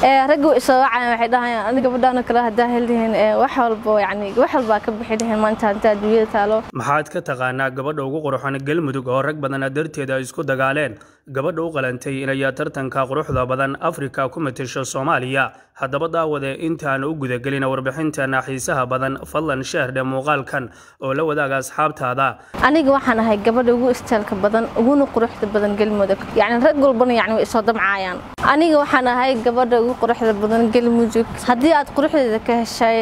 raggu isoo wacay waxay dhahayaan aniga gabadhaan kala hadaa heldiin wax walba yani wax walba ka bixideen maanta inta adduunyada taalo maxaad ka taqaanaa gabadha ugu quruxan Galmudug oo rag badan darteeda isku dagaaleen gabadha u qalantay inay tartanka quruxda badan Afrika ku matasho Soomaaliya haddaba daawade intaan u guda galin warbixinta xiisaha badan fadlan share muuqaalkan oo la wadaaga asxaabtaada aniga waxaan ahay gabadha ugu istaalka badan ugu quruxda badan Galmudug yani rag walbana yani isoo damcayaan aniga waxaan ahay gabadha ugu quruxda badan Galmudug haddii aad quruxdeeda ka heshay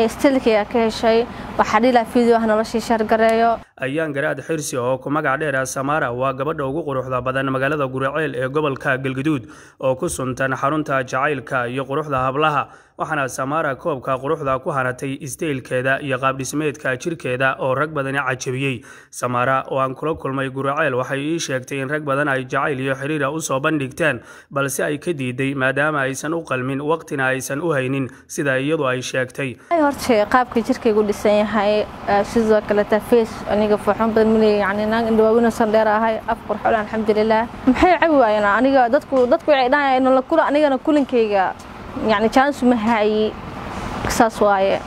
istilkiga ka heshay waxa dhila video noloshii shargareeyo ayaan garaad xirsi oo ku magac dheer Samara waa gabadha ugu quruxda badan magaalada Guriceel ee gobolka Galgaduud oo ku suntan xarunta jacaylka iyo quruxda hablaha waxana Samara koobka quruxda ku hanatay isteelkeeda iyo qaab dhismeedka jirkeeda oo rag badan cajabiyay Samara oo aan kula kulmay Guriceel waxay ii sheegtay in rag badan ay jacayl iyo xiriir u soo bandhigteen balse ay ka diiday maadaama aysan u qalmin waqtina aysan u haynin sida iyadu ay sheegtay horta qaabka jirkaygu dhisan yahay sidoo kale face aniga fuuxan badan milay yani naan indhawaawina sandheer ahay afqur xul alxamdulillah maxay caawiyayna aniga dadku waxay dhaayeen la kula anigana kulinkayga يعني chance ما هي قصص وايه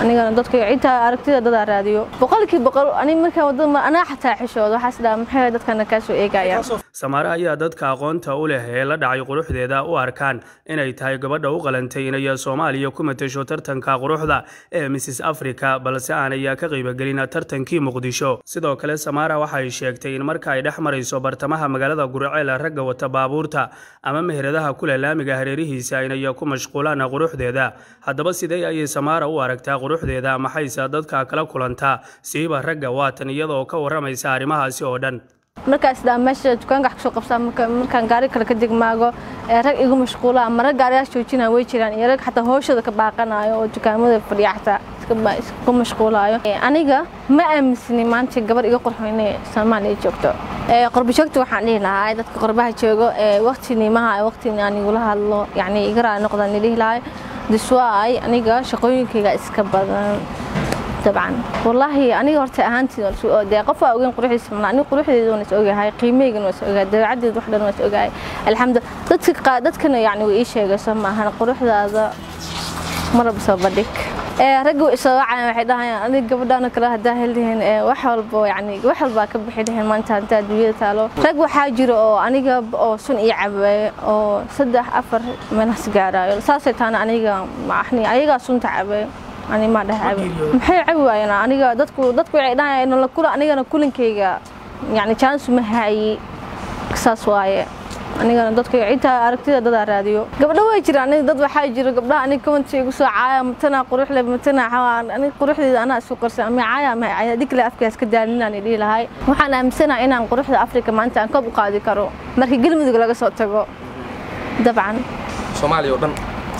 أنا قلت عيتها أركتها ضد راديو بقولك أنا مركب ضد أنا حتى حشود وحاسة محيط ضد كان كاسو إيه جاية Samara ayaa dadka aqoonta u leh ee la dhacay quruxdeeda u arkaan inay tahay gabadha u qalantay inay Soomaaliya ku matasho tartanka quruxda ee Mrs Africa balse aanay ka qayb galin tartankii Muqdisho sidoo kale Samara waxay sheegtay in marka ay dhex marayso bartamaha magaalada Guriceel ragga wata baabuurta ama meheradaha kula laamiga hareerihiisa inay ku mashquulaan quruxdeeda haddaba sidee ay Samara u aragtaa quruxdeeda maxaysa dadka kala kulantaa siiba ragga waatan iyadoo ka waramaysa arrimahaasi oo dhan markaas meesha dukaanka wax soo qabsan markaan gaari kale ka digmaago rag igu mashquula ama rag gaariyaasha joojina way jiraan iyo rag xataa hooshada ka baaqanayo oo dukaamada fadhiyaxta iska mashquulayo aniga ma aaminsani maanta gabar iga qurxoonay Soomaaliya joogto qurbo joogto waxaan dhihi lahaa dadka qurbaha joogo waqti aan igula hadlo yani iga raa noqdaan dhihi lahaa diswaay aniga shaqooyinkayga iska badan طبعا والله أنا قررت أهانتي ده قفوا أوجين قروحي سمعنا أنا قروحي دون أسوقها هاي قيمة جن أسوقها ده عدد واحدة دون أسوقها الحمد لله تدك كنا يعني وإيش يا جسمة هنا قروح هذا مرة بصبدك رجوا إسراع واحدة أنا قبل أنا كره ده هلهن وحول يعني وحول باكب حدهن ما أنت دوية تالو رجوا حاجروا أنا جاب أو سن يعب أو صدق أفر من سجارة ساسة أنا جا معحني أيجا سن تعب أنا ما ده عيب محي عيوة أنا dadku waxay dhaayeen la kula anigana kulinkayga yani chance ma hay qisas waaye anigana dadku ciita aragtida dad raadiyo gabdho way jiraan dad waxa jira gabdhaha aniga comment igu soo caaya matana qurux leh matana xawaan aniga quruxdeeda ana isku qarsan ma caaya ma caaya dik la afkaas ka daalinaan idii lahay waxaan aaminsanahay inaan quruxda Afrika maanta aan koob u qaadi karo markii Galmudug laga soo tago dabcan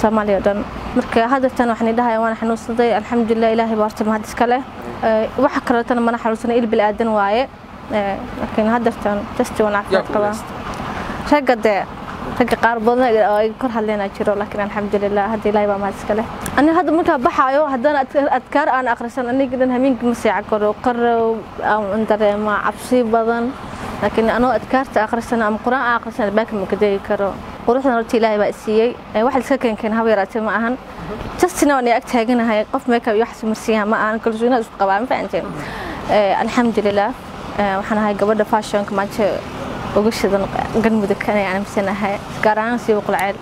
Soomaaliya oo dhan marka hada tan waxaan dhahay waan xanuunsaday alxamdulillah ilaahay baarta ma hadis kale waxa kale tan ma xanuunsanay il bil aadan waaye laakiin hada tan test wana caafimaad qaba ragga qaar badan ay kor hadleena jiro laakiin alxamdulillah hada ilaahay baa ma hadis kale ana hada marka baxayo hadana adkaar aan akhrisan aniga dhan habeenkii ma sii karo qarrow aan dareema cabsi badan laakiin anoo adkaarta akhrisan ama quraan akhrisan baaka ma kadegi karo quruxdan horta ilaahay baa siiyay wax iska keenkeen habeeraatay ma ahan justina waan ag taaganahay qof makeup iyo wax marsiyaa ma ahan kalsoonida isku qabaa ma fahanteen alxamdulillah waxaan ahay gabadha fashion ka maanta ugu shidan Galmudug kana aan aaminsanahay gaar ahaan si Guriceel